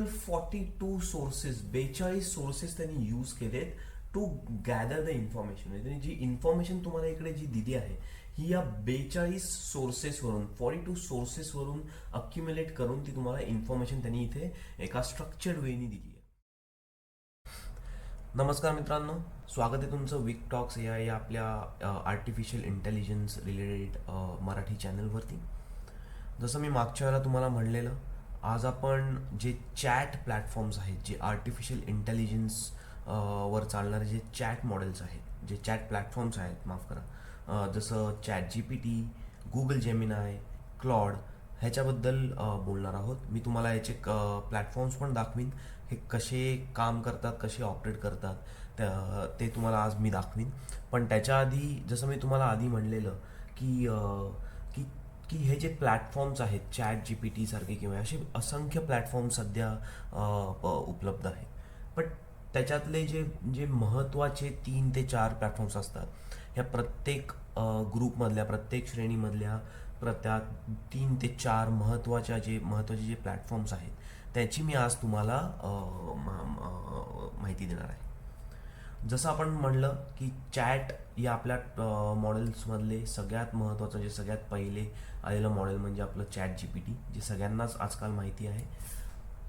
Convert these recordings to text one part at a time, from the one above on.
42 sources 42 sources त्यांनी use केलेत to gather the information. म्हणजे जी इन्फॉर्मेशन तुम्हाला इकडे जी दिली आहे ही या 42 सोर्सेसवरून 42 सोर्सेसवरून अक्युम्युलेट करून ती तुम्हाला इन्फॉर्मेशन त्यांनी इथे एका स्ट्रक्चर्ड वेनी दिली आहे. नमस्कार मित्रांनो, स्वागत आहे तुमचं विक टॉक्स या आपल्या आर्टिफिशियल इंटेलिजन्स रिलेटेड मराठी चॅनलवरती. जसं मी मागच्या वेळेला तुम्हाला म्हणलेलं, आज आपण जे चॅट प्लॅटफॉर्म्स आहेत, जे आर्टिफिशियल इंटेलिजन्स वर चालणारे जे चॅट मॉडेल्स आहेत, जे चॅट प्लॅटफॉर्म्स आहेत, माफ करा, जसं chat GPT, Google Gemini, Claude, ह्याच्याबद्दल बोलणार आहोत. मी तुम्हाला याचे प्लॅटफॉर्म्स पण दाखवीन, हे कसे काम करतात, कसे ऑपरेट करतात ते तुम्हाला आज मी दाखवीन. पण त्याच्या आधी जसं मी तुम्हाला आधी म्हणलेलं की की की हे जे प्लॅटफॉर्म्स आहेत, चॅट GPT सारखे किंवा असे असंख्य प्लॅटफॉर्म सध्या उपलब्ध आहेत. पण त्याच्यातले जे जे महत्त्वाचे 3 ते 4 प्लॅटफॉर्म्स असतात, ह्या प्रत्येक ग्रुपमधल्या, प्रत्येक श्रेणीमधल्या त्या 3 ते 4 महत्त्वाचे जे प्लॅटफॉर्म्स आहेत त्याची मी आज तुम्हाला माहिती देणार आहे. जसं आपण म्हणलं की चॅट या आपल्या मॉडेल्समधले सगळ्यात महत्त्वाचं, जे सगळ्यात पहिले आलेलं मॉडेल म्हणजे आपलं चॅट GPT, जे सगळ्यांनाच आजकाल माहिती आहे.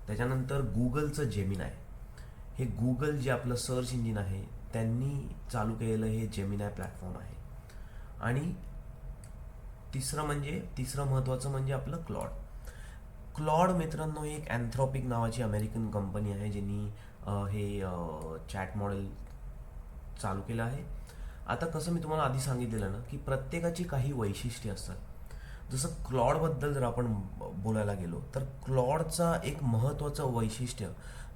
त्याच्यानंतर गुगलचं जेमिनाय, हे गुगल जे आपलं सर्च इंजिन आहे त्यांनी चालू केलेलं हे जेमिनाय प्लॅटफॉर्म आहे. आणि तिसरं महत्त्वाचं म्हणजे आपलं क्लॉड मित्रांनो, ही एक अँथ्रॉपिक नावाची अमेरिकन कंपनी आहे ज्यांनी हे चॅट मॉडेल चालू केलं आहे. आता कसं मी तुम्हाला आधी सांगितलेलं ना की प्रत्येकाची काही वैशिष्ट्ये असतात. जसं क्लॉडबद्दल जर आपण बोलायला गेलो तर क्लॉडचा एक महत्त्वाचं वैशिष्ट्य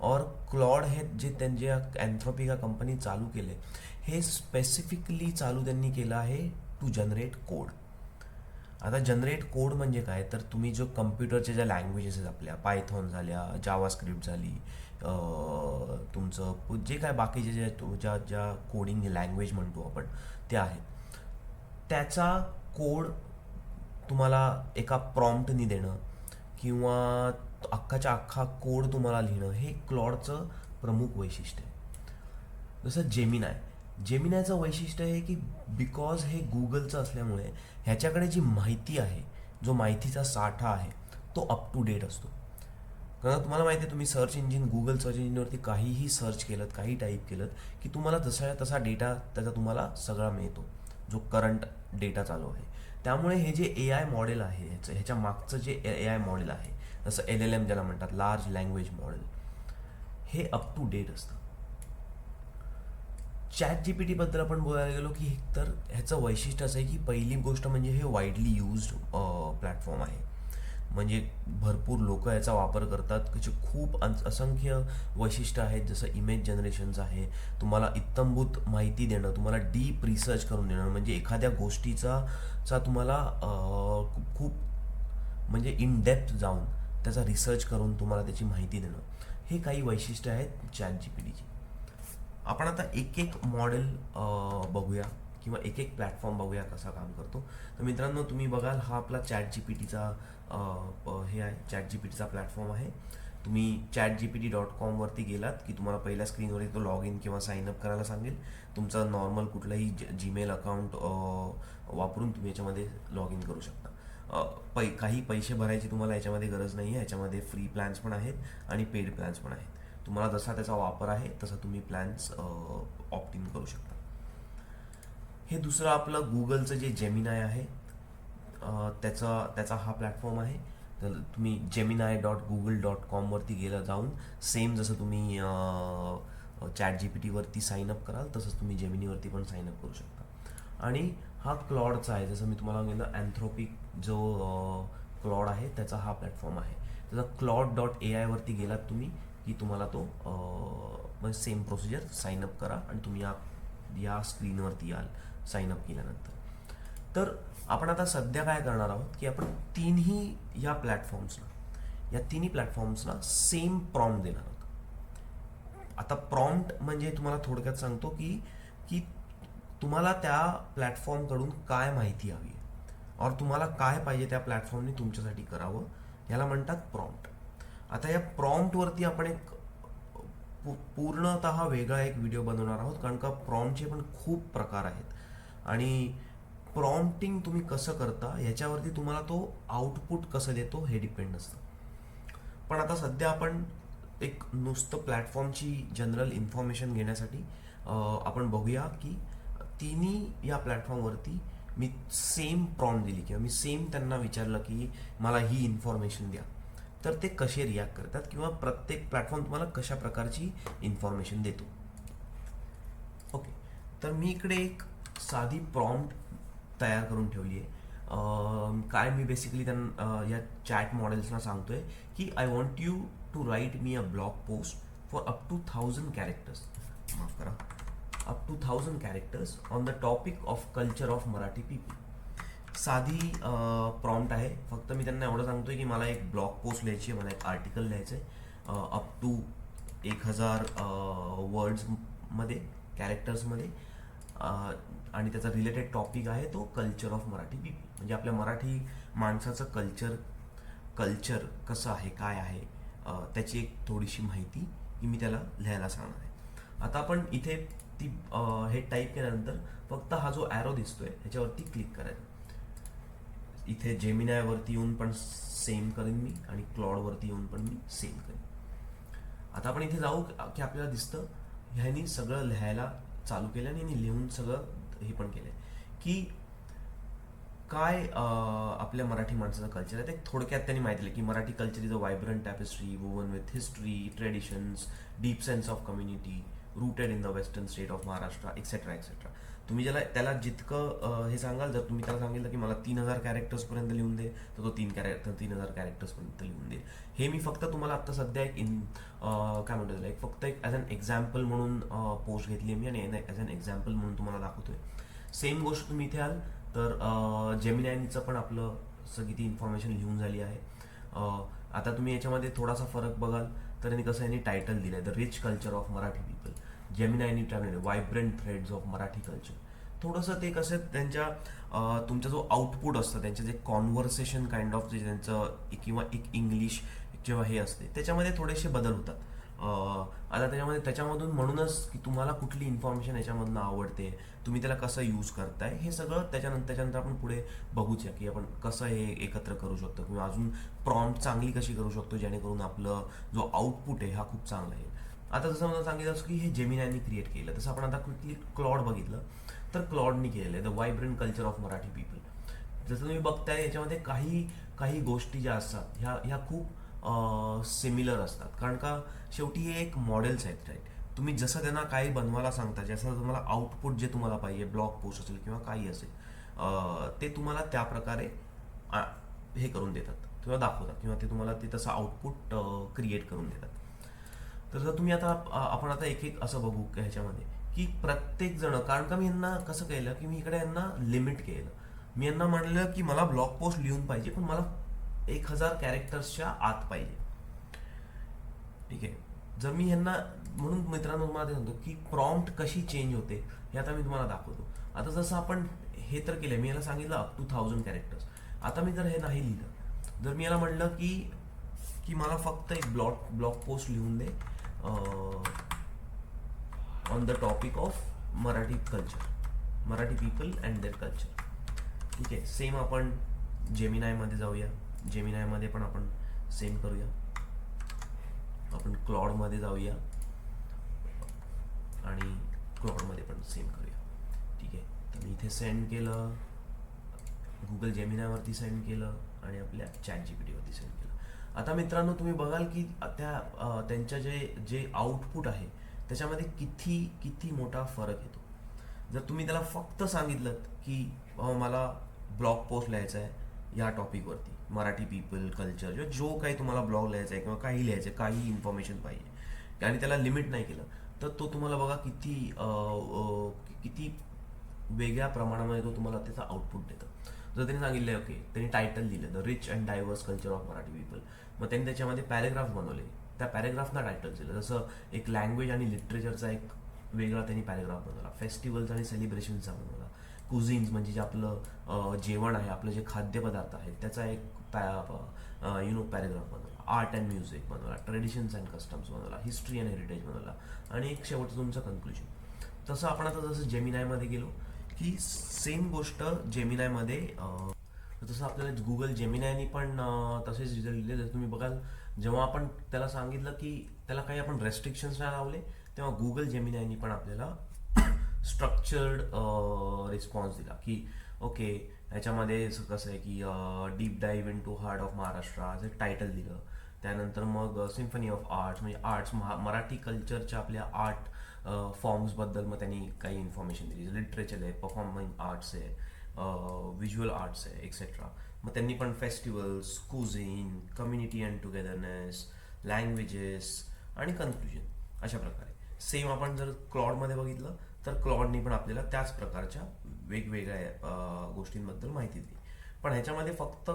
और क्लॉड हे जे त्यांच्या अँथ्रॉपिका कंपनी चालू केले, हे स्पेसिफिकली चालू त्यांनी केलं आहे टू जनरेट कोड. आता जनरेट कोड म्हणजे काय, तर तुम्ही जो कम्प्युटरच्या ज्या लँग्वेजेस आहेत, आपल्या पायथॉन झाल्या, जावा स्क्रिप्ट झाली, तुमचं जे काय बाकीचे ज्या कोडिंग लँग्वेज म्हणतो आपण त्या आहेत, त्याचा कोड तुम्हाला एका प्रॉम्प्टनी देणं किंवा अख्खाच्या अख्खा कोड तुम्हाला लिहिणं, हे क्लॉडचं प्रमुख वैशिष्ट्य आहे. जसं जेमिनायचं वैशिष्ट्य आहे की बिकॉज हे गुगलचं असल्यामुळे ह्याच्याकडे जी माहिती आहे, जो माहितीचा साठा आहे, तो अप टू डेट असतो. कारण तुम्हाला माहिती आहे, तुम्ही गुगल सर्च इंजिनवरती काहीही सर्च केलं, काही टाईप केलं की तुम्हाला जसा तसा डेटा त्याचा तुम्हाला सगळा मिळतो, जो करंट डेटा चालू आहे. त्यामुळे हे जे AI मॉडेल आहे, ह्याच्या मागचं जे AI मॉडेल आहे, जसं LLM ज्याला म्हणतात, लार्ज लँग्वेज मॉडेल, हे अप टू डेट असतं. चॅट GPT बद्दल आपण बोलायला गेलो की तर ह्याचं वैशिष्ट्य असं आहे की पहिली गोष्ट म्हणजे हे वाईडली यूज्ड प्लॅटफॉर्म आहे. म्हणजे भरपूर लोक याचा वापर करतात. त्याचे खूप असंख्य वैशिष्ट्य आहेत. जसं इमेज जनरेशनचं आहे, तुम्हाला इत्थंभूत माहिती देणं, तुम्हाला डीप रिसर्च करून देणं, म्हणजे एखाद्या गोष्टीचा तुम्हाला खूप म्हणजे इन डेप्थ जाऊन त्याचा रिसर्च करून तुम्हाला त्याची माहिती देणं, हे काही वैशिष्ट्य आहेत चॅट GPTची. आपण आता एक एक मॉडेल बघूया किंवा एक एक प्लॅटफॉर्म बघूया कसा काम करतो. तर मित्रांनो, तुम्ही बघाल हा आपला चॅट GPTचा हे आहे, चॅट GPTचा प्लॅटफॉर्म आहे. तुम्ही chatgpt.com वरती गेलात की तुम्हाला पहिल्या स्क्रीनवरती तो लॉग इन किंवा साइन अप करायला सांगेल. तुमचा नॉर्मल कुठलंही जीमेल अकाउंट वापरून तुम्ही याच्यामध्ये लॉग इन करू शकता. काही पैसे भरायची तुम्हाला याच्यामध्ये गरज नाही आहे. याच्यामध्ये फ्री प्लॅन्स पण आहेत आणि पेड प्लॅन्स पण आहेत. तुम्हाला जसा त्याचा वापर आहे तसा तुम्ही प्लॅन्स ऑप्ट इन करू शकता. हे दुसरं आपलं गुगलचं जे जेमिनाय आहे, त्याचा हा प्लॅटफॉर्म आहे. तर तुम्ही gemini.google.com वरती जाऊन सेम जसं तुम्ही चॅट GPTवरती साईनअप कराल तसंच तुम्ही जेमिनीवरती पण साईनअप करू शकता. आणि हा क्लॉडचा आहे, जसं मी तुम्हाला सांगितलं, अँथ्रोपिक जो क्लॉड आहे त्याचा हा प्लॅटफॉर्म आहे. त्याचा Claude.ai वरती गेलात तुम्ही की तुम्हाला तो म्हणजे सेम प्रोसिजर, साईनअप करा आणि तुम्ही या स्क्रीनवरती याल साईनअप केल्यानंतर. तर आपण आता सध्या काय करणार आहोत की आपण या तिन्ही प्लॅटफॉर्म्सना सेम प्रॉम्प्ट देणार आहोत. आता प्रॉम्प्ट म्हणजे तुम्हाला थोडक्यात सांगतो की की तुम्हाला त्या प्लॅटफॉर्मकडून काय माहिती हवी आहे और तुम्हाला काय पाहिजे त्या प्लॅटफॉर्मने तुमच्यासाठी करावं, याला म्हणतात प्रॉम्प्ट. आता या प्रॉम्प्टवरती आपण एक पूर्णतः वेगळा एक व्हिडिओ बनवणार आहोत, कारण का प्रॉम्प्टचे पण खूप प्रकार आहेत आणि प्रॉम्प्टिंग तुम्ही कसं करता याच्यावरती तुम्हाला तो आउटपुट कसं देतो हे डिपेंड असतं. पण आता सध्या आपण एक नुसतं प्लॅटफॉर्मची जनरल इन्फॉर्मेशन घेण्यासाठी आपण बघूया की तिन्ही या प्लॅटफॉर्मवरती मी सेम प्रॉम्प्ट दिली किंवा मी सेम त्यांना विचारलं की मला ही इन्फॉर्मेशन द्या, तर ते कसे रिॲक्ट करतात किंवा प्रत्येक प्लॅटफॉर्म तुम्हाला कशा प्रकारची इन्फॉर्मेशन देतो. ओके, तर मी इकडे एक साधी प्रॉम्प्ट तयार करून ठेवली आहे. काय मी बेसिकली त्यांना या चॅट मॉडेल्सना सांगतोय की I want you to write me a blog post for up to 1000 characters, माफ करा, up to 1000 characters on the topic of culture of Marathi people. साधी प्रॉम्प्ट आहे. फक्त मी त्यांना एवढं सांगतोय की मला एक ब्लॉग पोस्ट लिहायची आहे, मला एक आर्टिकल लिहायचं आहे अप टू 1000 वर्ड्समध्ये, कॅरेक्टर्समध्ये, आणि त्याचा रिलेटेड टॉपिक आहे तो कल्चर ऑफ मराठी पीपल. म्हणजे आपल्या मराठी माणसाचं कल्चर कसं आहे, काय आहे, त्याची एक थोडीशी माहिती ही मी त्याला लिहायला सांगणार आहे. आता आपण इथे हे टाईप केल्यानंतर फक्त हा जो ॲरो दिसतोय ह्याच्यावरती क्लिक करायचं. इथे जेमिनायवरती येऊन पण सेम करेन मी आणि क्लॉडवरती येऊन पण मी सेम करेन. आता आपण इथे जाऊ की आपल्याला दिसतं ह्यानी सगळं लिहायला चालू केलं आणि लिहून सगळं हे पण केलंय की काय आपल्या मराठी माणसाचं कल्चर आहे. ते थोडक्यात त्यांनी माहिती दिलं की Marathi culture is a vibrant tapestry woven with history, traditions, deep sense of community, rooted in the western state of Maharashtra, etcetera etcetera. तुम्ही त्याला जितकं हे सांगाल, जर तुम्ही त्याला सांगितलं की मला 3000 कॅरेक्टर्सपर्यंत लिहून दे, तर तो 3000 कॅरेक्टर्सपर्यंत लिहून देईल. हे मी फक्त तुम्हाला आत्ता सध्या एक काय म्हणतो त्याला, फक्त एक ॲज अन एक्झाम्पल म्हणून पोस्ट घेतली आहे मी आणि ॲज अन एक्झाम्पल म्हणून तुम्हाला दाखवतोय. सेम गोष्ट तुम्ही इथे आल तर जेमिनायचं पण आपलं सगळी ती इन्फॉर्मेशन लिहून झाली आहे. आता तुम्ही याच्यामध्ये थोडासा फरक बघाल तर यांनी कसं यांनी टायटल दिलं आहे, the rich culture of Marathi people. जेमिनायनी title vibrant threads of Marathi culture. थोडंसं ते कसं त्यांच्या तुमचा जो आउटपुट असतं, त्यांचे जे कॉन्व्हर्सेशन काइंड ऑफ जे त्यांचं किंवा एक इंग्लिश जेव्हा हे असते त्याच्यामध्ये थोडेसे बदल होतात. आता त्याच्यामधून म्हणूनच की तुम्हाला कुठली इन्फॉर्मेशन याच्यामधनं आवडते, तुम्ही त्याला कसं यूज करताय, हे सगळं त्याच्यानंतर आपण पुढे बघूच या की आपण कसं हे एकत्र करू शकतो किंवा अजून प्रॉम्प्ट चांगली कशी करू शकतो जेणेकरून आपलं जो आउटपुट आहे हा खूप चांगला आहे. आता जसं मला सांगितलं असं की हे जेमिनायनी क्रिएट केलं, तसं आपण आता क्विकली क्लॉड बघितलं तर क्लॉडनी केलेलं आहे the vibrant culture of Marathi people. जसं तुम्ही बघताय याच्यामध्ये काही गोष्टी ज्या असतात ह्या खूप सिमिलर असतात, कारण का शेवटी हे एक मॉडेल्स आहेत, राईट. तुम्ही जसं त्यांना काही बनवायला सांगता, जसं तुम्हाला आउटपुट जे तुम्हाला पाहिजे, ब्लॉग पोस्ट असेल किंवा काही असेल, ते तुम्हाला त्या प्रकारे हे करून देतात किंवा दाखवतात किंवा ते तुम्हाला ते तसं आउटपुट क्रिएट करून देतात. तर जर तुम्ही आपण आता एक असं बघू ह्याच्यामध्ये की प्रत्येक जण, कारण का मी यांना कसं केलं की मी इकडे यांना लिमिट केलं. मी यांना म्हणलं की मला ब्लॉग पोस्ट लिहून पाहिजे पण मला 1000 कॅरेक्टर्सच्या आत पाहिजे. ठीक आहे. जर मी ह्यांना, म्हणून मित्रांनो तुम्हाला ते सांगतो की प्रॉम्प्ट कशी चेंज होते हे आता मी तुम्हाला दाखवतो. आता जसं आपण हे तर केलं, मी याला सांगितलं अप टू 1000 कॅरेक्टर्स. आता मी जर हे नाही लिहिलं, जर मी याला म्हणलं की मला फक्त एक ब्लॉग पोस्ट लिहून दे on the topic of Marathi culture, Marathi people and their culture. ठीक आहे. सेम आपण जेमिनायमध्ये जाऊया. जेमिनायमध्ये पण आपण सेम करूया. आपण क्लॉडमध्ये जाऊया आणि क्लॉडमध्ये पण सेम करूया. ठीक आहे. तर मी इथे सेंड केलं, गुगल जेमिनायवरती सेंड केलं आणि आपल्या चॅट जीपीटीवरती सेंड केलं. आता मित्रांनो तुम्ही बघाल की त्यांच्या जे आउटपुट आहे त्याच्यामध्ये किती मोठा फरक येतो. जर तुम्ही त्याला फक्त सांगितलं की मला ब्लॉग पोस्ट लिहायचा आहे या टॉपिकवरती, मराठी पीपल कल्चर, जो काही तुम्हाला ब्लॉग लिहायचा आहे किंवा काही लिहायचं आहे, काही इन्फॉर्मेशन पाहिजे आणि त्याला लिमिट नाही केलं, तर तो तुम्हाला बघा किती वेगळ्या प्रमाणामध्ये तो तुम्हाला त्याचा आउटपुट देतो. जर त्यांनी सांगितलं ओके, त्यांनी टायटल दिलं the rich and diverse culture of Marathi people, मग त्यांनी त्याच्यामध्ये पॅरेग्राफ बनवले, त्या पॅरेग्राफना टायटल दिलं. जसं एक लँग्वेज आणि लिटरेचरचा एक वेगळा त्यांनी पॅरेग्राफ बनवला, फेस्टिवल्स आणि सेलिब्रेशनचा बनवला, कुझिन्स म्हणजे जे आपलं जेवण आहे, आपलं जे खाद्यपदार्थ आहेत त्याचा एक पॅरेग्राफ बनवला. आर्ट अँड म्युझिक बनवला, ट्रेडिशन्स अँड कस्टम्स बनवला, हिस्ट्री अँड हेरिटेज बनवला, आणि एक शेवटचं तुमचं कन्क्लुजन. तसं आपण आता जसं जेमिनायमध्ये गेलो की सेम गोष्ट जेमिनायमध्ये, तसं आपल्याला गुगल जेमिनायनी पण तसेच रिझल्ट दिले. जर तुम्ही बघाल, जेव्हा आपण त्याला सांगितलं की त्याला काही आपण रेस्ट्रिक्शन्स नाही लावले, तेव्हा गुगल जेमिनायनी पण आपल्याला स्ट्रक्चर्ड रिस्पॉन्स दिला की ओके, ह्याच्यामध्ये कसं आहे की deep dive in to heart of Maharashtra असं एक टायटल दिलं. त्यानंतर मग सिम्फनी ऑफ आर्ट्स, म्हणजे आर्ट्स, मराठी कल्चरच्या आपल्या आर्ट फॉर्म्सबद्दल मग त्यांनी काही इन्फॉर्मेशन दिली. लिटरेचर आहे, परफॉर्मिंग आर्ट्स आहे, व्हिज्युअल आर्ट्स आहे, एक्सेट्रा. मग त्यांनी पण festivals, cuisine, community and togetherness, languages आणि कन्क्लुजन, अशा प्रकारे. सेम आपण जर क्लॉडमध्ये बघितलं तर क्लॉडनी पण आपल्याला त्याच प्रकारच्या वेगवेगळ्या गोष्टींबद्दल माहिती दिली. पण ह्याच्यामध्ये फक्त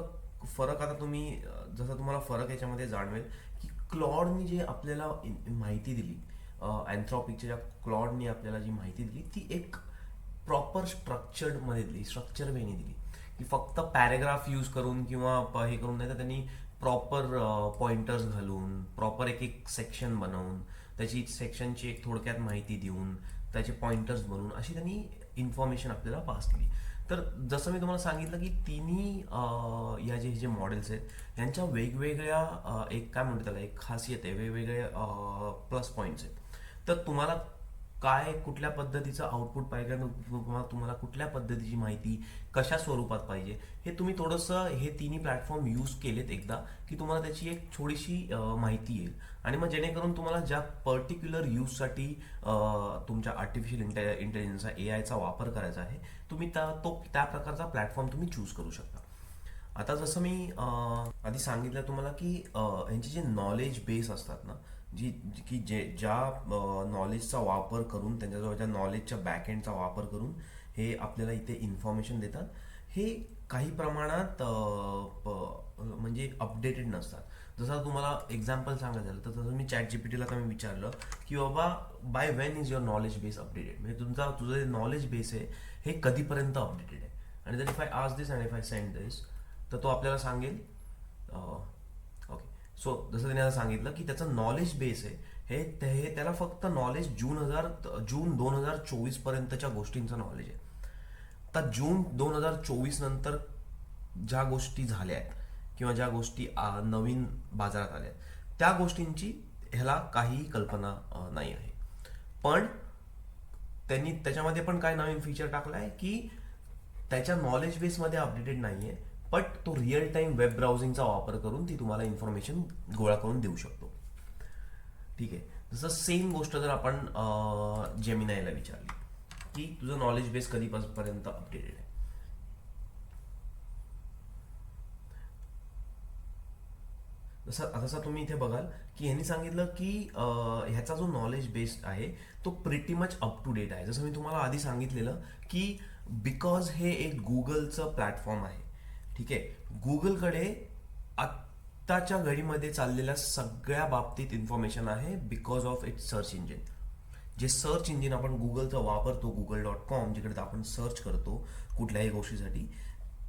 फरक, आता तुम्ही जसं तुम्हाला फरक याच्यामध्ये जाणवेल की क्लॉडनी जे आपल्याला माहिती दिली, अँथ्रॉपिकच्या ज्या क्लॉडनी आपल्याला जी माहिती दिली ती एक प्रॉपर स्ट्रक्चर्डमध्ये दिली, स्ट्रक्चर वेनी दिली, की फक्त पॅरेग्राफ यूज करून किंवा हे करून नाही, तर त्यांनी प्रॉपर पॉइंटर्स घालून, प्रॉपर एक एक सेक्शन बनवून, त्याची सेक्शनची एक थोडक्यात माहिती देऊन, त्याचे पॉइंटर्स बनवून अशी त्यांनी इन्फॉर्मेशन आपल्याला पास केली. तर जसं मी तुम्हाला सांगितलं की तिन्ही या जे मॉडेल्स आहेत यांच्या वेगवेगळ्या एक काय म्हणतो त्याला, एक खासियत आहे, वेगवेगळे प्लस पॉईंट्स आहेत. तर तुम्हाला काय कुठल्या पद्धतीचं आउटपुट पाहिजे, तुम्हाला कुठल्या पद्धतीची माहिती कशा स्वरूपात पाहिजे, हे तुम्ही थोडंसं हे तिन्ही प्लॅटफॉर्म यूज केलेत एकदा की तुम्हाला त्याची एक थोडीशी माहिती येईल. आणि मग जेणेकरून तुम्हाला ज्या पर्टिक्युलर यूजसाठी तुमच्या आर्टिफिशियल इंटेलिजन्सचा AIचा वापर करायचा आहे, तुम्ही त्या प्रकारचा प्लॅटफॉर्म तुम्ही चूज करू शकता. आता जसं मी आधी सांगितलं तुम्हाला की यांचे जे नॉलेज बेस असतात ना, ज्या नॉलेजचा वापर करून, त्यांच्याजवळच्या नॉलेजच्या बॅकएंडचा वापर करून हे आपल्याला इथे इन्फॉर्मेशन देतात, हे काही प्रमाणात म्हणजे अपडेटेड नसतात. जसं तुम्हाला एक्झाम्पल सांगायचं झालं तर जसं मी ChatGPTला आता मी विचारलं की बाबा by when is your knowledge base updated, म्हणजे तुझं जे नॉलेज बेस आहे हे कधीपर्यंत अपडेटेड आहे. आणि जर if I ask this and if I send this, तर तो आपल्याला सांगेल ओके. सो जसं त्याने आता सांगितलं की त्याचं नॉलेज बेस आहे हे त्याला फक्त नॉलेज जून 2024 पर्यंतच्या गोष्टींचं नॉलेज आहे. आता जून 2024 नंतर ज्या गोष्टी झाल्या आहेत किंवा ज्या गोष्टी नवीन बाजारात आल्या आहेत त्या गोष्टींची ह्याला काही कल्पना नाही आहे. पण त्यांनी त्याच्यामध्ये पण काय नवीन फीचर टाकलाय की त्याच्या नॉलेज बेसमध्ये अपडेटेड नाहीये, बट तो रिअल टाइम वेब ब्राउझिंगचा वापर करून ती तुम्हाला इन्फॉर्मेशन गोळा करून देऊ शकतो. ठीक आहे. जसं सेम गोष्ट जर आपण जेमिनायला विचारली की तुझं नॉलेज बेस कधीपर्यंत अपडेटेड आहे, तसं तुम्ही इथे बघाल की ह्यांनी सांगितलं की ह्याचा जो नॉलेज बेस आहे तो pretty much up to date आहे. जसं मी तुम्हाला आधी सांगितलेलं की बिकॉज हे एक गुगलचं प्लॅटफॉर्म आहे. ठीक आहे. गुगलकडे आत्ताच्या घडीमध्ये चाललेल्या सगळ्या बाबतीत इन्फॉर्मेशन आहे because of its search engine. जे सर्च इंजिन आपण गुगलचं वापरतो, google.com, जिकडे आपण सर्च करतो कुठल्याही गोष्टीसाठी,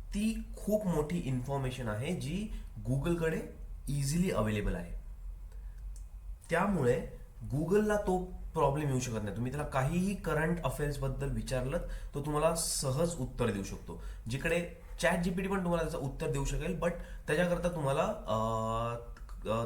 ती खूप मोठी इन्फॉर्मेशन आहे जी गुगलकडे इझिली अवेलेबल आहे. त्यामुळे गुगलला तो प्रॉब्लेम येऊ शकत नाही. तुम्ही त्याला काहीही करंट अफेअर्स बद्दल विचारलं तो तुम्हाला सहज उत्तर देऊ शकतो, जिकडे ChatGPT पण तुम्हाला त्याचं उत्तर देऊ शकेल. बट त्याच्याकरता तुम्हाला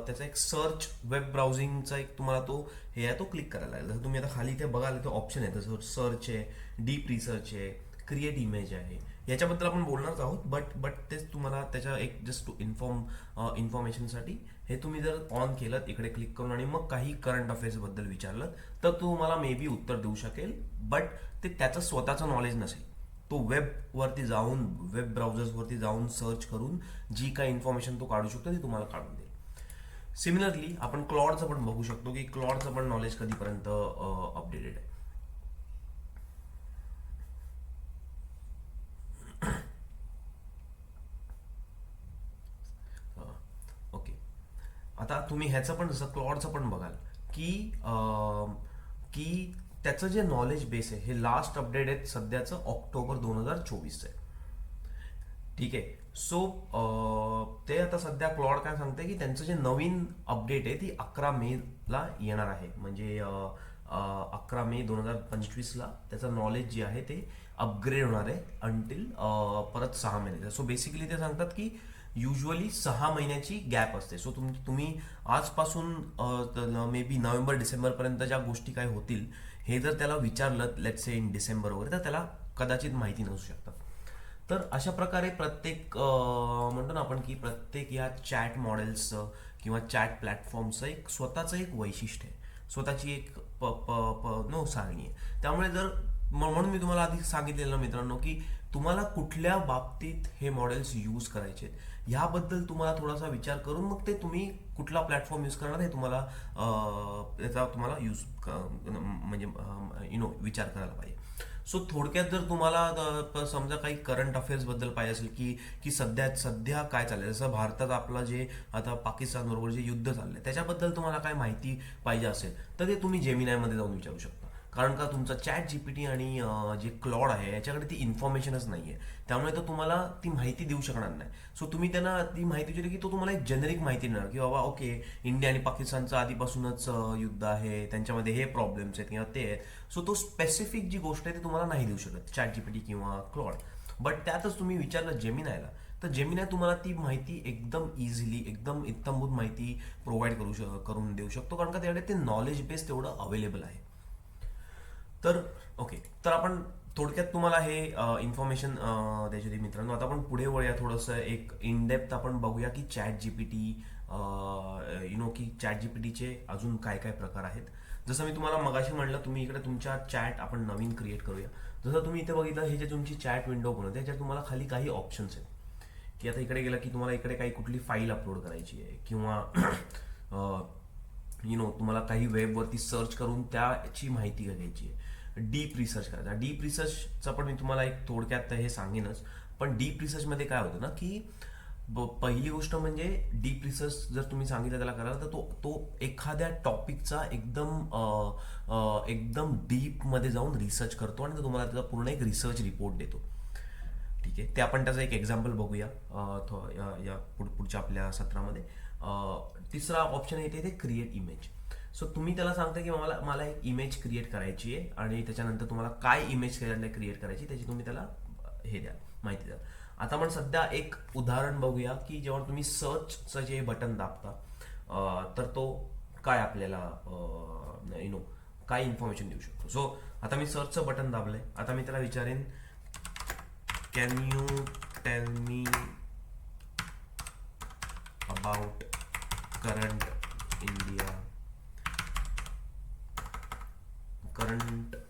त्याचा एक सर्च, वेब ब्राउझिंगचा एक तुम्हाला तो हे आहे तो क्लिक करायला लागेल. जसं तुम्ही आता खाली इथे बघाल तो ऑप्शन आहे, तसं सर्च आहे, डीप रिसर्च आहे, क्रिएट इमेज आहे, याच्याबद्दल आपण बोलणारच आहोत. बट तेच तुम्हाला त्याच्या एक जस्ट टू इन्फॉर्मेशनसाठी हे तुम्ही जर ऑन केलं इकडे क्लिक करून आणि मग काही करंट अफेअर्स बद्दल विचारलं तर तुम्हाला मे बी उत्तर देऊ शकेल. बट ते त्याचं स्वतःचं नॉलेज नसेल. तो वेबवरती जाऊन, वेब ब्राउझर्सवरती जाऊन सर्च करून जी काही इन्फॉर्मेशन तो काढू शकतो ती तुम्हाला काढून देईल. सिमिलरली आपण क्लॉडचं पण बघू शकतो की क्लॉडचं पण नॉलेज कधीपर्यंत अपडेटेड आहे. ओके. आता तुम्ही ह्याचं पण जसं क्लॉडचं पण बघाल की त्याचं जे नॉलेज बेस आहे हे लास्ट अपडेट आहे सध्याचं ऑक्टोबर 2024 आहे. ठीक आहे. सो ते आता सध्या क्लॉड काय सांगते की त्यांचं जे नवीन अपडेट आहे ती 11 मे येणार आहे. म्हणजे 11 मे 2025 त्याचं नॉलेज जे आहे ते अपग्रेड होणार आहे अंटील परत 6 महिने. सो बेसिकली ते सांगतात की युजली 6 महिन्याची गॅप असते. सो तुम्ही आजपासून मे बी नोव्हेंबर डिसेंबरपर्यंत ज्या गोष्टी काय होतील हे जर त्याला विचारलं लेट्स से इन डिसेंबर वगैरे, तर त्याला कदाचित माहिती नसू शकतात. तर अशा प्रकारे प्रत्येक म्हणतो ना आपण की प्रत्येक या चॅट मॉडेल्सचं किंवा चॅट प्लॅटफॉर्मचं एक स्वतःचं एक वैशिष्ट्य आहे, स्वतःची एक नो सांगणी आहे. त्यामुळे जर म्हणून मी तुम्हाला आधी सांगितलेलं मित्रांनो की तुम्हाला कुठल्या बाबतीत हे मॉडेल्स यूज करायचे ह्याबद्दल तुम्हाला थोडासा विचार करून मग ते तुम्ही कुठला प्लॅटफॉर्म यूज करणार हे तुम्हाला याचा तुम्हाला यूज म्हणजे विचार करायला पाहिजे. सो थोडक्यात जर तुम्हाला समजा काही करंट अफेअर्स बद्दल पाहिजे असेल की की सध्या काय चाललंय, जसं भारतात आपलं जे आता पाकिस्तान बरोबर जे युद्ध चाललंय त्याच्याबद्दल तुम्हाला काय माहिती पाहिजे असेल तर ते तुम्ही जेमिनायमध्ये जाऊन विचारू शकता. कारण का तुमचा चॅट जीपीटी आणि जे क्लॉड आहे याच्याकडे ती इन्फॉर्मेशनच नाहीये, त्यामुळे तो तुम्हाला ती माहिती देऊ शकणार नाही. सो तुम्ही त्यांना ती माहिती दिली की तो तुम्हाला एक जेनेरिक माहिती देणार की बाबा ओके इंडिया आणि पाकिस्तानचं आधीपासूनच युद्ध आहे, त्यांच्यामध्ये हे प्रॉब्लेम्स आहेत किंवा ते आहेत. सो तो स्पेसिफिक जी गोष्ट आहे ती तुम्हाला नाही देऊ शकत चॅट जीपीटी किंवा क्लॉड. बट त्यातच तुम्ही विचारलं जेमिनायला तर जेमिनाय तुम्हाला ती माहिती एकदम इझिली एकदम इत्तमभूत माहिती प्रोव्हाइड करून देऊ शकतो, कारण का त्याकडे ते नॉलेज बेस तेवढं अवेलेबल आहे. तर ओके, तर आपण थोडक्यात तुम्हाला हे इन्फॉर्मेशन द्यायची होती मित्रांनो. आता आपण पुढे वळूया, थोडंसं एक इन डेप्थ आपण बघूया की चॅट जीपीटी की चॅट जीपीटीचे अजून काय काय प्रकार आहेत. जसं मी तुम्हाला मगाशी म्हणलं, तुम्ही इकडे तुमच्या चॅट आपण नवीन क्रिएट करूया. जसं तुम्ही इथे बघितलं हे जे तुमची चॅट विंडो बनवते त्याच्यात तुम्हाला खाली काही ऑप्शन्स आहेत की आता इकडे गेला की तुम्हाला इकडे काही कुठली फाईल अपलोड करायची आहे किंवा तुम्हाला काही वेबवरती सर्च करून त्याची माहिती घ्यायची आहे. डीप रिसर्च करायचा. डीप रिसर्चचं पण मी तुम्हाला एक थोडक्यात हे सांगेनच. पण डीप रिसर्चमध्ये काय होतं ना की पहिली गोष्ट म्हणजे डीप रिसर्च जर तुम्ही सांगितलं त्याला करायला तर तो एखाद्या टॉपिकचा एकदम डीपमध्ये जाऊन रिसर्च करतो आणि तो तुम्हाला त्याचा पूर्ण एक रिसर्च रिपोर्ट देतो. ठीक आहे, ते आपण त्याचं एक एक्झाम्पल बघूया या पुढच्या आपल्या सत्रामध्ये. तिसरा ऑप्शन येते ते क्रिएट इमेज. सो तुम्ही त्याला सांगता की मला एक इमेज क्रिएट करायची आहे आणि त्याच्यानंतर तुम्हाला काय इमेज क्रिएट करायची त्याची तुम्ही त्याला हे द्या, माहिती द्या. आता आपण सध्या एक उदाहरण बघूया की जेव्हा तुम्ही सर्चचं जे बटन दाबता तर तो काय आपल्याला काय इन्फॉर्मेशन देऊ शकतो. सो आता मी सर्चचं बटन दाबलंय. आता मी त्याला विचारेन can you tell me about current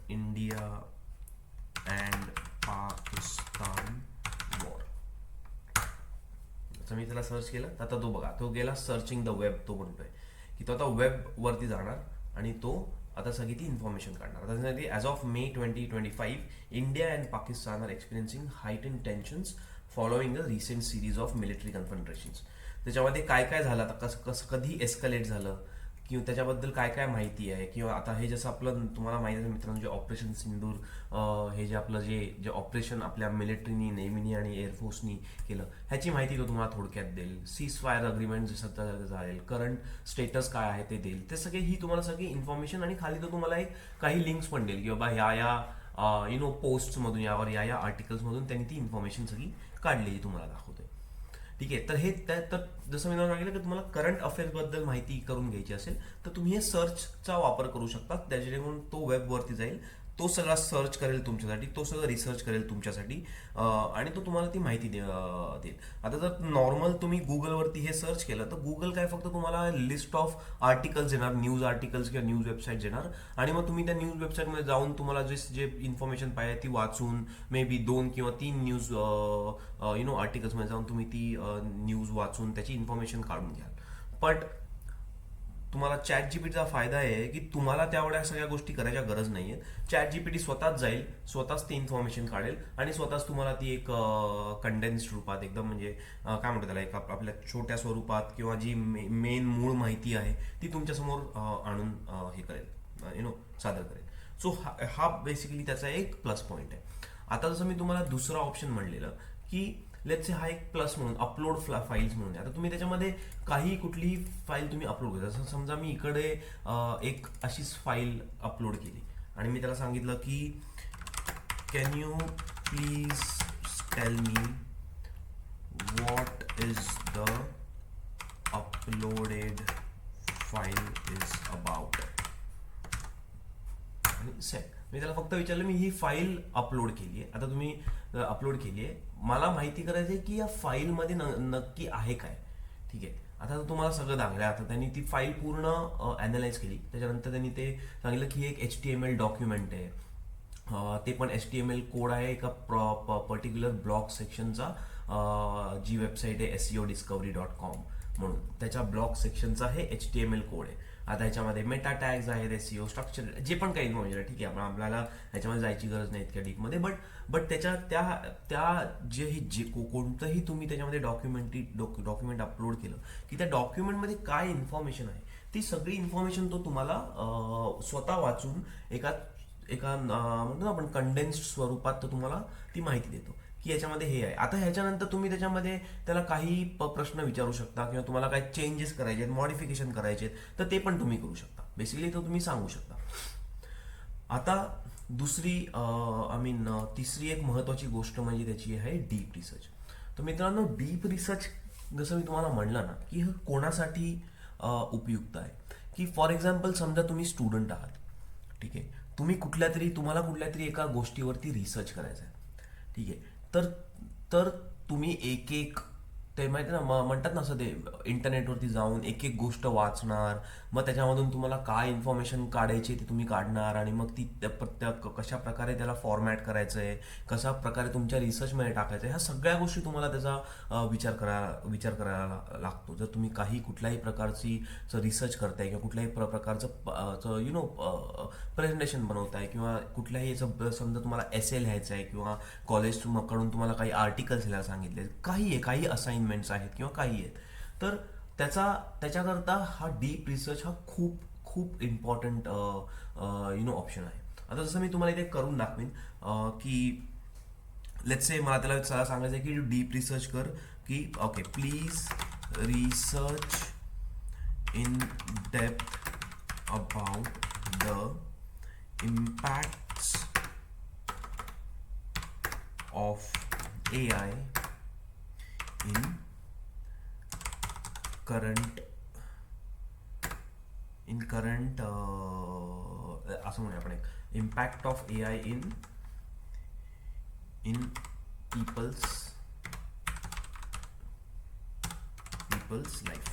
India and Pakistan war. असं मी त्याला सर्च केलं. आता तो बघा, तो गेला सर्चिंग द वेब. तो म्हणतोय की तो आता वेब वरती जाणार आणि तो आता सगळी ती इन्फॉर्मेशन काढणार. त्याच्यासाठी as of May 2025 India and Pakistan are experiencing heightened tensions following the recent series of military confrontations. त्याच्यामध्ये काय काय झालं, आता कसं कधी एस्कलेट झालं किंवा त्याच्याबद्दल काय काय माहिती आहे. किंवा आता हे जसं आपलं तुम्हाला माहिती आहे मित्रांनो, जे ऑपरेशन सिंदूर हे जे आपलं जे ऑपरेशन आपल्या मिलिटरीनी, नेव्हीनी आणि एअरफोर्सनी केलं ह्याची माहिती तो तुम्हाला थोडक्यात देईल. सीज फायर अग्रीमेंट जे सध्या झालेल, करंट स्टेटस काय आहे ते देईल. ते सगळे ही तुम्हाला सगळी इन्फॉर्मेशन आणि खाली तो तुम्हाला एक काही लिंक्स पण देईल की बाबा या पोस्टमधून या आर्टिकल्समधून त्यांनी ती इन्फॉर्मेशन सगळी काढलेली तुम्हाला दाखवते. ठीक आहे, तर हे तर जसं मी सांगितलं की तुम्हाला करंट अफेअर्स बद्दल माहिती करून घ्यायची असेल तर तुम्ही हे सर्चचा वापर करू शकता. त्याच्याकडून तो वेबवरती जाईल, तो सगळा सर्च करेल तुमच्यासाठी, तो सगळं रिसर्च करेल तुमच्यासाठी आणि तो तुम्हाला ती माहिती देईल. आता जर नॉर्मल तुम्ही गुगलवरती हे सर्च केलं तर गुगल काय फक्त तुम्हाला लिस्ट ऑफ आर्टिकल्स येणार, न्यूज आर्टिकल्स किंवा न्यूज वेबसाईट येणार आणि मग तुम्ही त्या न्यूज वेबसाईटमध्ये जाऊन तुम्हाला जे इन्फॉर्मेशन पाहिजे ती वाचून मे बी 2 किंवा 3 न्यूज आर्टिकल्समध्ये जाऊन तुम्ही ती न्यूज वाचून त्याची इन्फॉर्मेशन काढून घ्याल. बट तुम्हाला चॅट जीपीटीचा फायदा आहे की तुम्हाला त्यावेळेला सगळ्या गोष्टी करायच्या गरज नाहीये. चॅट जीपीटी स्वतःच जाईल, स्वतःच ती इन्फॉर्मेशन काढेल आणि स्वतःच तुम्हाला ती एक कंडेन्स्ड रूपात एकदम म्हणजे काय म्हणतात त्याला, एक आपल्या छोट्या स्वरूपात किंवा जी मेन मूळ माहिती आहे ती तुमच्यासमोर आणून हे करेल, सादर करेल. सो हा बेसिकली त्याचा एक प्लस पॉईंट आहे. आता जसं मी तुम्हाला दुसरा ऑप्शन म्हणलेलं की लेट्स से हा एक प्लस म्हणून अपलोड फाईल्स म्हणून आहे. आता तुम्ही त्याच्यामध्ये काही कुठलीही फाईल तुम्ही अपलोड करा. जसं समजा मी इकडे एक अशीच फाईल अपलोड केली आणि मी त्याला सांगितलं की can you please tell me what is the uploaded file is about आणि सेट. मी त्याला फक्त विचारलं मी ही फाईल अपलोड केली आहे. आता तुम्ही अपलोड केली आहे, मला माहिती करायचं आहे की या फाईलमध्ये नक्की आहे काय. ठीक आहे, आता तुम्हाला सगळं दाखवलं. आता त्यांनी ती फाईल पूर्ण ॲनालाइज केली. त्याच्यानंतर त्यांनी ते सांगितलं की एक HTML डॉक्युमेंट आहे, ते पण HTML कोड आहे एका पर्टिक्युलर ब्लॉग सेक्शनचा, जी वेबसाईट आहे SEOdiscovery.com म्हणून त्याच्या ब्लॉग सेक्शनचा हे HTML कोड आहे. आता ह्याच्यामध्ये मेटा टॅग्स आहेत, SEO स्ट्रक्चर, जे पण काही इन्फॉर्मेशन आहे. ठीक आहे, आपल्याला ह्याच्यामध्ये जायची गरज नाही इतक्या डीपमध्ये. बट त्याच्या त्या जे कोणतंही तुम्ही त्याच्यामध्ये डॉक्युमेंट अपलोड केलं की त्या डॉक्युमेंटमध्ये काय इन्फॉर्मेशन आहे ती सगळी इन्फॉर्मेशन तो तुम्हाला स्वतः वाचून एका म्हणतो ना आपण कंडेन्स्ड स्वरूपात तो तुम्हाला ती माहिती देतो की याच्यामध्ये हे आहे. आता ह्याच्यानंतर तुम्ही त्याच्यामध्ये त्याला काही प्रश्न विचारू शकता किंवा तुम्हाला काही चेंजेस करायचे आहेत, मॉडिफिकेशन करायचे आहेत, तर ते पण तुम्ही करू शकता. बेसिकली तो तुम्ही सांगू शकता. आता दुसरी तिसरी एक महत्त्वाची गोष्ट म्हणजे त्याची आहे डीप रिसर्च. तर मित्रांनो, डीप रिसर्च जसं मी तुम्हाला म्हणलं ना की हे कोणासाठी उपयुक्त आहे, की फॉर एक्झाम्पल समजा तुम्ही स्टुडंट आहात. ठीक आहे, तुम्हाला कुठल्या तरी एका गोष्टीवरती रिसर्च करायचा आहे. ठीक आहे, तर तुम्ही एक ते माहिती ना म्हणतात ना असं, ते इंटरनेटवरती जाऊन एक गोष्ट वाचणार, मग त्याच्यामधून तुम्हाला काय इन्फॉर्मेशन काढायची ते तुम्ही काढणार आणि मग ती कशा प्रकारे त्याला फॉर्मॅट करायचं आहे, कशा प्रकारे तुमच्या रिसर्चमध्ये टाकायचं आहे, ह्या सगळ्या गोष्टी तुम्हाला त्याचा विचार करायला लागतो. जर तुम्ही कुठल्याही प्रकारची रिसर्च करताय किंवा कुठल्याही प्रकारचं प्रेझेंटेशन बनवताय किंवा कुठल्याही याचं समजा तुम्हाला एसे लिहायचं आहे किंवा कॉलेजकडून तुम्हाला काही आर्टिकल्स लिहायला सांगितले, काही असाइनमेंट्स आहेत किंवा काही आहेत, तर त्याच्याकरता हा डीप रिसर्च हा खूप इम्पॉर्टंट ऑप्शन आहे. आता जसं मी तुम्हाला इथे करून दाखवीन की लेट्स से मला त्याला सांगायचं आहे की डीप रिसर्च कर की okay please research in depth about the impacts of AI in current असं म्हणूया आपण, impact of AI in people's life.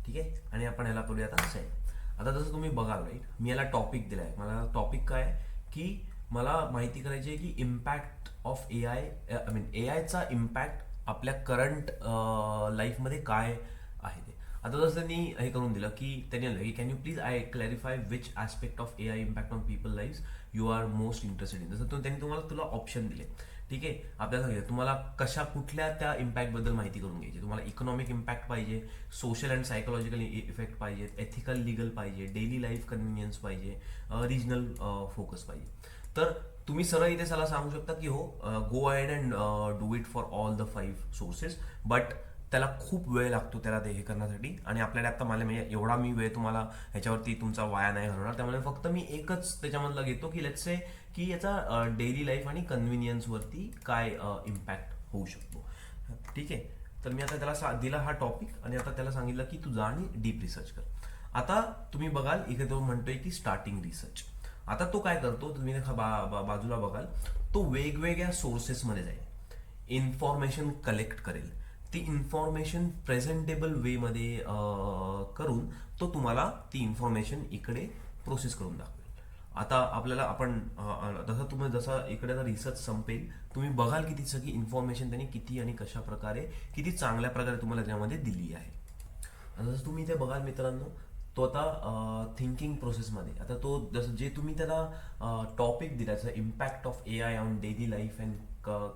ठीक आहे, आणि आपण ह्याला करूया आता सेट. आता जसं तुम्ही बघाल राईट, मी याला टॉपिक दिला आहे. मला टॉपिक काय की मला माहिती करायची आहे की इम्पॅक्ट ऑफ AIचा इम्पॅक्ट आपल्या करंट लाईफमध्ये काय आहे ते. आता जसं त्यांनी हे करून दिलं की त्यांनी म्हणलं की can you please clarify which aspect of AI impact on people life you are most interested in. जसं त्यांनी तुला ऑप्शन दिले. ठीक आहे, आपल्याला सांगितलं तुम्हाला कुठल्या त्या इम्पॅक्टबद्दल माहिती करून घ्यायची. तुम्हाला इकॉनॉमिक इम्पॅक्ट पाहिजे, सोशल अँड सायकोलॉजिकल इफेक्ट पाहिजे, एथिकल लिगल पाहिजे, डेली लाईफ कन्व्हिनियन्स पाहिजे, रिजनल फोकस पाहिजे. तर तुम्ही सरळ इथे सला सांगू शकता की हो, go ahead and do it for all the 5 sources. But त्याला खूप वेळ लागतो त्याला ते हे करण्यासाठी, आणि आपल्याला आता मला म्हणजे एवढा मी वेळ तुम्हाला ह्याच्यावरती तुमचा वाया नाही घालवणार. त्यामुळे फक्त मी एकच त्याच्यामधला घेतो की लेट्स से की याचा डेली लाईफ आणि कन्व्हिनियन्सवरती काय इम्पॅक्ट होऊ शकतो. ठीक आहे, तर मी आता त्याला दिला हा टॉपिक आणि आता त्याला सांगितलं की तू जा आणि डीप रिसर्च कर. आता तुम्ही बघाल इथे तो म्हणतोय की स्टार्टिंग रिसर्च. आता तो काय करतो, तुम्ही बाजूला बघाल, तो वेगवेगळ्या सोर्सेसमध्ये जाईल, इन्फॉर्मेशन कलेक्ट करेल, ती इन्फॉर्मेशन प्रेझेंटेबल वेमध्ये करून तो तुम्हाला ती इन्फॉर्मेशन इकडे प्रोसेस करून दाखवेल. आता आपण जसं इकडे रिसर्च संपेल, तुम्ही बघाल की ती सगळी इन्फॉर्मेशन त्यांनी किती आणि कशा प्रकारे किती चांगल्या प्रकारे तुम्हाला त्यामध्ये दिली आहे. जसं तुम्ही इथे बघाल मित्रांनो, तो आता थिंकिंग प्रोसेसमध्ये, आता तो जसं जे तुम्ही त्याला टॉपिक दिला impact of AI on daily life and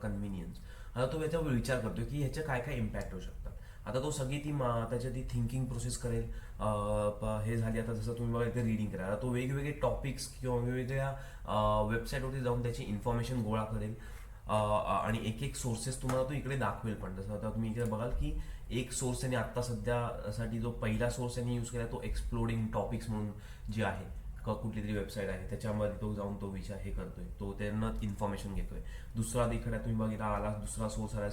convenience, आता तो याच्यावर विचार करतो की ह्याचे काय काय इम्पॅक्ट होऊ शकतात. आता तो सगळी त्याच्या ती थिंकिंग प्रोसेस करेल. हे झाली. आता जसं तुम्ही बघा इथे रीडिंग करा, तो वेगवेगळे टॉपिक्स किंवा वेगवेगळ्या वेबसाईटवरती जाऊन त्याची इन्फॉर्मेशन गोळा करेल. आणि एक एक सोर्सेस तुम्हाला तो इकडे दाखवेल पण. जसं आता तुम्ही इकडे बघाल की एक सोर्स त्यांनी आत्ता सध्यासाठी जो पहिला सोर्स त्यांनी यूज केला तो एक्सप्लोडिंग टॉपिक्स म्हणून जे आहे कुठली तरी वेबसाईट आहे त्याच्यामध्ये तो जाऊन तो विचार हे करतोय, तो त्यांना इन्फॉर्मेशन घेतोय. दुसरा इकडे तुम्ही बघितला आला दुसरा सोर्स आला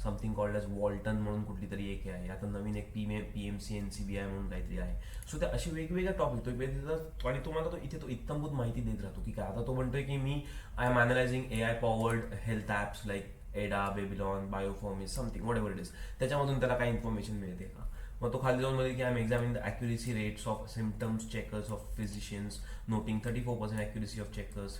समथिंग कॉल्ड एज वॉल्टन म्हणून कुठली तरी एक आहे. आता नवीन एक PMC NCBI म्हणून काहीतरी आहे. सो त्या असे वेगवेगळे टॉपिक तो आणि तुम्हाला तो इथे तो इत्तमभूत माहिती देत राहतो की काय. आता तो म्हणतोय की मी I am analysing AI powered health apps like Ada, Babylon, Biofourmis something whatever it is. त्याच्यामधून त्याला काय इन्फॉर्मेशन मिळते का. मग तो खाली जाऊन मध्ये की I am examining the accuracy rates of symptoms checkers of physicians noting 34% accuracy of checkers,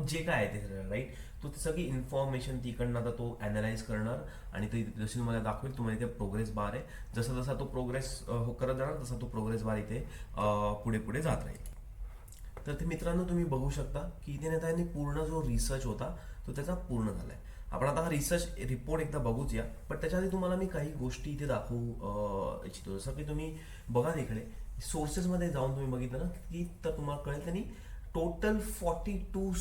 जे काय आहे ते सगळं राईट. तो सगळी इन्फॉर्मेशन तिकडनं आता तो ॲनालाइज करणार आणि ते जशी तुम्हाला दाखवेल. तुम्हाला इथे प्रोग्रेस बार आहे. जसा जसा तो प्रोग्रेस करत जाणार तसा तो प्रोग्रेस बार इथे पुढे पुढे जात राहील. तर ते मित्रांनो तुम्ही बघू शकता की इथे त्यांनी पूर्ण जो रिसर्च होता तो त्याचा पूर्ण झालाय. आपण आता हा रिसर्च रिपोर्ट एकदा बघूच या, पण त्याच्या आधी तुम्हाला मी काही गोष्टी इथे दाखवू इच्छितो. जसं की तुम्ही बघा इकडे सोर्सेसमध्ये जाऊन तुम्ही बघितलं ना की तर तुम्हाला कळेल त्यांनी टोटल 42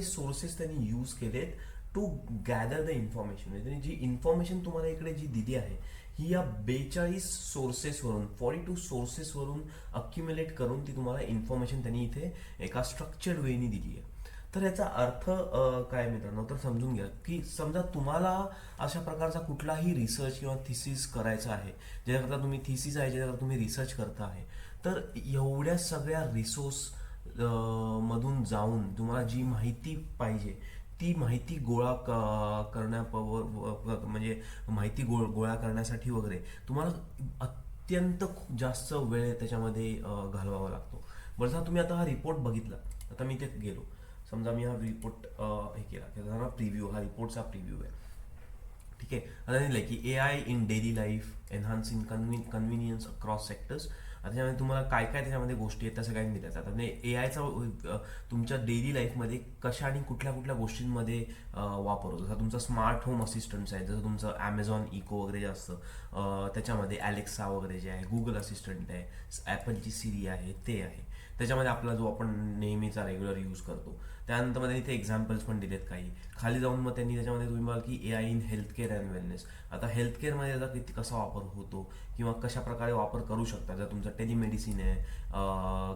सोर्सेस त्यांनी यूज केलेत टू गॅदर द इन्फॉर्मेशन. त्यांनी जी इन्फॉर्मेशन तुम्हाला इकडे जी दिली आहे ही या 42 सोर्सेसवरून 42 सोर्सेसवरून अक्युम्युलेट करून ती तुम्हाला इन्फॉर्मेशन त्यांनी इथे एका स्ट्रक्चर्ड वेनी दिली आहे. तर याचा अर्थ काय मित्रांनो तर समजून घ्या की समजा तुम्हाला अशा प्रकारचा कुठलाही रिसर्च किंवा थिसिस करायचा आहे, ज्याच्याकरता तुम्ही थिसिस आहे ज्याच्याकरता तुम्ही रिसर्च करता आहे, तर एवढ्या सगळ्या रिसोर्स मधून जाऊन तुम्हाला जी माहिती पाहिजे ती माहिती गोळा म्हणजे माहिती गोळा करण्यासाठी वगैरे तुम्हाला अत्यंत जास्त वेळ त्याच्यामध्ये घालवावा लागतो. बरं तुम्ही आता हा रिपोर्ट बघितला, आता मी ते गेलो समजा मी हा रिपोर्ट हे केला त्याचा प्रिव्ह्यू, हा रिपोर्टचा प्रिव्ह्यू आहे. ठीक आहे. आता लिहिलंय की AI in daily life enhancing convenience across sectors. आता त्याच्यामध्ये तुम्हाला काय काय त्याच्यामध्ये गोष्टी आहेत त्या सगळ्यांनी दिल्या जातात. म्हणजे AIचा तुमच्या डेली लाईफमध्ये कशा आणि कुठल्या कुठल्या गोष्टींमध्ये वापर होतो. जसं तुमचं स्मार्ट होम असिस्टंट्स आहे, जसं तुमचं ॲमेझॉन इको वगैरे जे असतं त्याच्यामध्ये ॲलेक्सा वगैरे जे आहे, गुगल असिस्टंट आहे, ॲपलची सिरी आहे ते आहे. त्याच्यामध्ये आपला जो आपण नेहमीचा रेग्युलर यूज करतो. त्यानंतर मध्ये इथे एक्झाम्पल्स पण दिलेत काही. खाली जाऊन मग त्यांनी त्याच्यामध्ये तुम्ही बघाल की AI in health care and wellness. आता हेल्थ केअरमध्ये याचा किती कसा वापर होतो किंवा कशा प्रकारे वापर करू शकता. जर तुमचं टेलिमेडिसिन आहे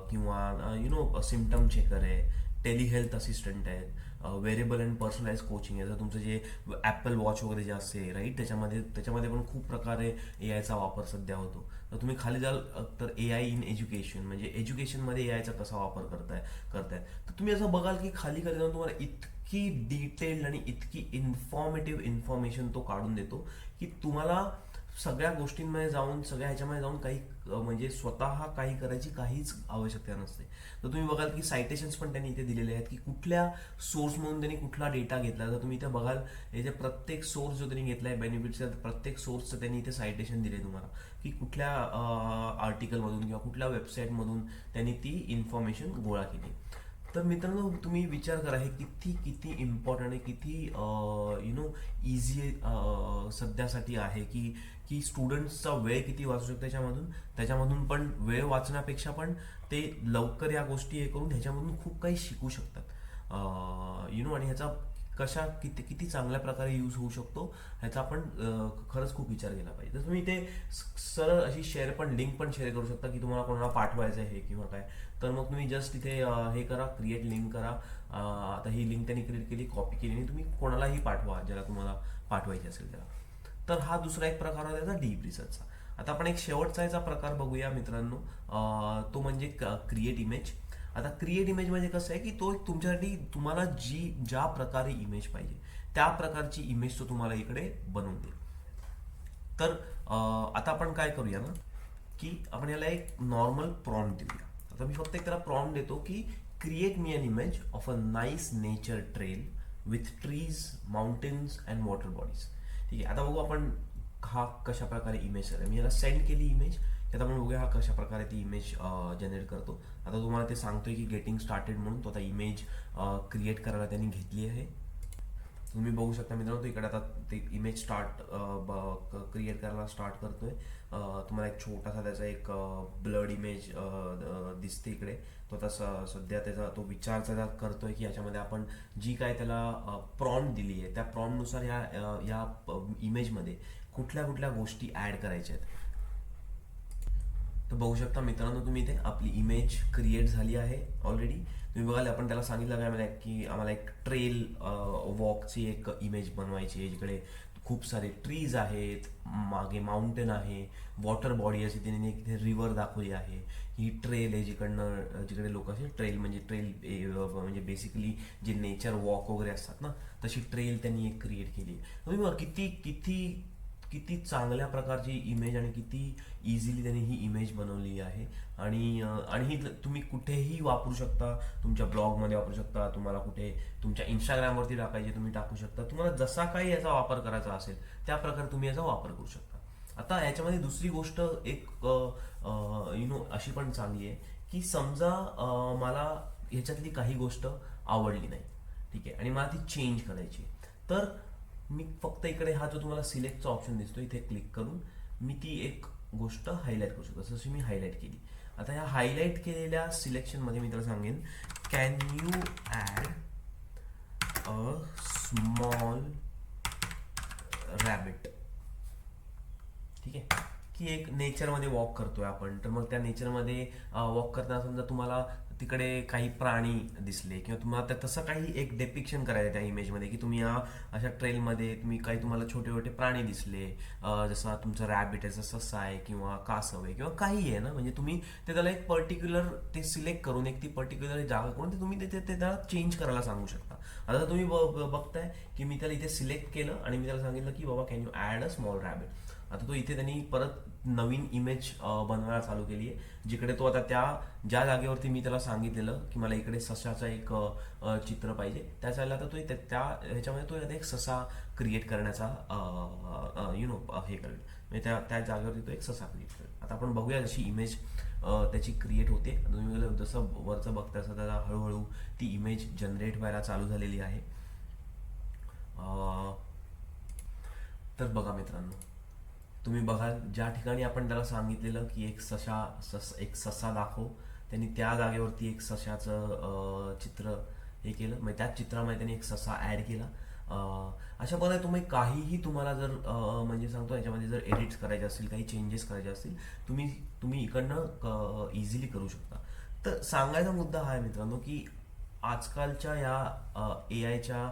किंवा सिम्टम चेकर आहे, टेली हेल्थ असिस्टंट आहेत, वेरेबल अँड पर्सनलाइज कोचिंग आहे. जर तुमचं जे ॲपल वॉच वगैरे जे असते राईट त्याच्यामध्ये पण खूप प्रकारे AIचा वापर सध्या होतो. तर तुम्ही खाली जाल तर AI इन एज्युकेशन म्हणजे एज्युकेशनमध्ये AIचा कसा वापर करताय. तर तुम्ही असं बघाल की खाली जाऊन तुम्हाला इतकी डिटेल्ड आणि इतकी इन्फॉर्मेटिव्ह इन्फॉर्मेशन तो काढून देतो की तुम्हाला सगळ्या गोष्टींमध्ये जाऊन सगळ्या ह्याच्यामध्ये जाऊन काही म्हणजे स्वतः काही करायची काहीच आवश्यकता नसते. तर तुम्ही बघाल की सायटेशन्स पण त्यांनी इथे दिलेले आहेत की कुठल्या सोर्समधून त्यांनी कुठला डेटा घेतला. तर तुम्ही इथे बघाल याचे प्रत्येक सोर्स जो त्यांनी घेतला आहे बेनिफिट्सचा प्रत्येक सोर्सचं त्यांनी इथे सायटेशन दिले तुम्हाला की कुठल्या आर्टिकलमधून किंवा कुठल्या वेबसाईटमधून त्यांनी ती इन्फॉर्मेशन गोळा केली. तर मित्रांनो तुम्ही विचार करा हे किती इम्पॉर्टंट आहे, किती इझी सध्यासाठी आहे की स्टुडंट्सचा वेळ किती वाचू शकतो त्याच्यामधून पण वेळ वाचण्यापेक्षा पण ते लवकर या गोष्टी हे करून ह्याच्यामधून खूप काही शिकू शकतात. आणि ह्याचा किती चांगल्या प्रकारे यूज होऊ शकतो ह्याचा आपण खरंच खूप विचार केला पाहिजे. तर तुम्ही ते सरळ अशी लिंक पण शेअर करू शकता की तुम्हाला कोणाला पाठवायचं आहे किंवा काय. तर मग तुम्ही जस्ट इथे हे करा, क्रिएट लिंक करा. आता ही लिंक त्यांनी क्रिएट केली, कॉपी केली आणि तुम्ही कोणालाही पाठवा ज्याला तुम्हाला पाठवायची असेल त्याला. तर हा दुसरा एक प्रकार होता त्याचा डीप रिसर्चचा. आता आपण एक शेवटचा याचा प्रकार बघूया मित्रांनो, तो म्हणजे क्रिएट इमेज. आता क्रिएट इमेज म्हणजे कसं आहे की तो एक तुमच्यासाठी तुम्हाला ज्या प्रकारे इमेज पाहिजे त्या प्रकारची इमेज तो तुम्हाला इकडे बनवून देईल. तर आता आपण काय करूया ना की आपण याला एक नॉर्मल प्रॉम्प्ट देऊया. आता मी फक्त एक त्याला प्रॉम्प्ट देतो की create me an image of a nice nature trail with trees, mountains and water bodies. ठीक आहे. आता बघू आपण हा कशा प्रकारे इमेज आहे. मी याला सेंड केली इमेज. आता आपण बघूया हा कशा प्रकारे ती इमेज जनरेट करतो. आता तुम्हाला ते सांगतोय की गेटिंग स्टार्टेड म्हणून तो आता इमेज क्रिएट करायला त्यांनी घेतली आहे. तुम्ही बघू शकता मित्रांनो, तो इकडे आता ते इमेज क्रिएट करायला स्टार्ट करतोय. तुम्हाला एक छोटासा त्याचा एक ब्लड इमेज दिसते इकडे. तो आता सध्या त्याचा तो विचार करतोय की याच्यामध्ये आपण जी काय त्याला प्रॉम्प्ट दिली आहे त्या प्रॉम्प्टनुसार या इमेजमध्ये कुठल्या कुठल्या गोष्टी ॲड करायच्या आहेत. तर बघू शकता मित्रांनो, तुम्ही इथे आपली इमेज क्रिएट झाली आहे ऑलरेडी. तुम्ही बघाल, आपण त्याला सांगितलं काय की आम्हाला एक ट्रेल वॉकची एक इमेज बनवायची आहे, जिकडे खूप सारे ट्रीज आहेत, मागे माउंटेन आहे, वॉटर बॉडी अशी त्यांनी एक रिव्हर दाखवली आहे. ही ट्रेल आहे जिकडे लोक असे ट्रेल म्हणजे बेसिकली जे नेचर वॉक वगैरे असतात ना, तशी ट्रेल त्यांनी एक क्रिएट केली. तुम्ही बघा किती किती किती चांगल्या प्रकारची इमेज आणि किती इझिली त्यांनी ही इमेज बनवली आहे. आणि ही तुम्ही कुठेही वापरू शकता. तुमच्या ब्लॉगमध्ये वापरू शकता, तुम्हाला कुठे तुमच्या इंस्टाग्रामवरती टाकायची तुम्ही टाकू शकता. तुम्हाला जसा काही याचा वापर करायचा असेल त्या प्रकारे तुम्ही याचा वापर करू शकता. आता याच्यामध्ये दुसरी गोष्ट एक अशी पण चांगली आहे की समजा मला ह्याच्यातली काही गोष्ट आवडली नाही, ठीक आहे, आणि मला ती चेंज करायची, तर मी फक्त इकडे हा जो तुम्हाला सिलेक्टचा ऑप्शन दिसतो इथे क्लिक करून मी ती एक गोष्ट हायलाईट करू शकतो. जशी मी हायलाईट केली. आता ह्या हायलाईट केलेल्या सिलेक्शनमध्ये मी त्याला सांगेन, can you add a small rabbit. ठीक आहे, की एक नेचरमध्ये वॉक करतोय आपण, तर मग त्या नेचरमध्ये वॉक करताना समजा तुम्हाला तिकडे काही प्राणी दिसले किंवा तुम्हाला तसं काही एक डेपिक्शन करायचं त्या इमेजमध्ये, की तुम्ही या अशा ट्रेलमध्ये तुम्हाला छोटे छोटे प्राणी दिसले, जसा तुमचा रॅबिट आहे, जसा ससा आहे किंवा कासव आहे किंवा काही आहे ना, म्हणजे तुम्ही त्याला एक पर्टिक्युलर ते सिलेक्ट करून एक ती पर्टिक्युलर जागा करून ते तुम्ही ते त्याला चेंज करायला सांगू शकता. आता तुम्ही बघताय की मी त्याला इथे सिलेक्ट केलं आणि मी त्याला सांगितलं की बाबा can you add a small rabbit. आता तो इथे त्यांनी परत नवीन इमेज बनवायला चालू केली आहे, जिकडे तो आता ज्या जागेवरती मी त्याला सांगितलेलं की मला इकडे सशाचं एक चित्र पाहिजे, त्याच वेळेला आता तो ह्याच्यामध्ये तो एक ससा क्रिएट करण्याचा हे करेल, म्हणजे त्या जागेवरती तो एक ससा क्रिएट करेल. आता आपण बघूया जशी इमेज त्याची क्रिएट होते. तुम्ही जसं वरचं बघता तसं त्याला हळूहळू ती इमेज जनरेट व्हायला चालू झालेली आहे. तर बघा मित्रांनो, तुम्ही बघाल ज्या ठिकाणी आपण त्याला सांगितलेलं की एक ससा दाखव, त्यांनी त्या जागेवरती एक सशाचं चित्र हे केलं, म्हणजे त्याच चित्रामध्ये त्यांनी एक ससा ॲड केला. अशा प्रकारे तुम्हाला जर म्हणजे सांगतो याच्यामध्ये जर एडिट्स करायचे असतील, काही चेंजेस करायचे असतील, तुम्ही इकडनं इझिली करू शकता. तर सांगायचा मुद्दा हा आहे मित्रांनो की आजकालच्या या AIच्या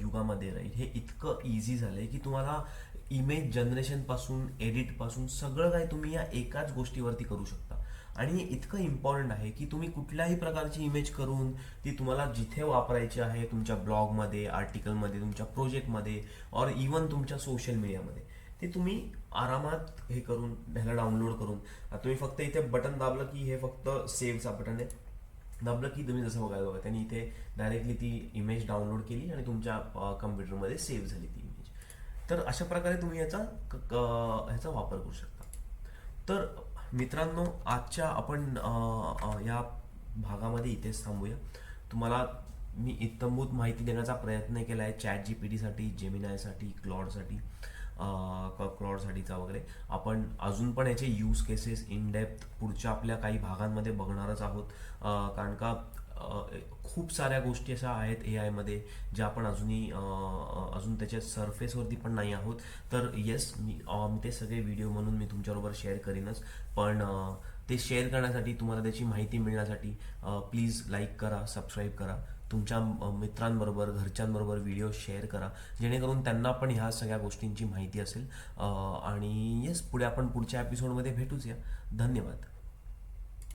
युगामध्ये राईट, हे इतकं इझी झालं आहे की तुम्हाला इमेज जनरेशनपासून एडिटपासून सगळं काही तुम्ही या एकाच गोष्टीवरती करू शकता. आणि हे इतकं इम्पॉर्टंट आहे की तुम्ही कुठल्याही प्रकारची इमेज करून ती तुम्हाला जिथे वापरायची आहे, तुमच्या ब्लॉगमध्ये, आर्टिकलमध्ये, तुमच्या प्रोजेक्टमध्ये और इवन तुमच्या सोशल मीडियामध्ये, ते तुम्ही आरामात हे करून ह्याला डाउनलोड करून तुम्ही फक्त इथे बटन दाबलं की हे फक्त सेव्हचा बटन आहे, दाबलं की तुम्ही जसं बघायला त्यांनी इथे डायरेक्टली ती इमेज डाउनलोड केली आणि तुमच्या कम्प्युटरमध्ये सेव्ह झाली ती इमेज. तर अशा प्रकारे तुम्ही ह्याचा वापर करू शकता. तर मित्रांनो, आजच्या आपण या भागामध्ये इथेच थांबूया. तुम्हाला मी इत्थंभूत माहिती देण्याचा प्रयत्न केला आहे ChatGPTसाठी, जेमिनायसाठी, क्लॉडसाठीचा वगैरे. आपण अजून पण याचे यूज केसेस इन डेप्थ पुढच्या आपल्या काही भागांमध्ये बघणारच आहोत, कारण का खूप साऱ्या गोष्टी अशा आहेत AIमध्ये ज्या आपण अजून त्याच्या सरफेसवरती पण नाही आहोत. तर येस, मी ते सगळे व्हिडिओ म्हणून मी तुमच्याबरोबर शेअर करीनच, पण ते शेअर करण्यासाठी, तुम्हाला त्याची माहिती मिळण्यासाठी प्लीज लाईक करा, सबस्क्राईब करा, तुमच्या मित्रांबरोबर, घरच्यांबरोबर व्हिडिओ शेअर करा, जेणेकरून त्यांना पण ह्या सगळ्या गोष्टींची माहिती असेल. आणि येस, पुढे आपण पुढच्या एपिसोडमध्ये भेटूच या. धन्यवाद.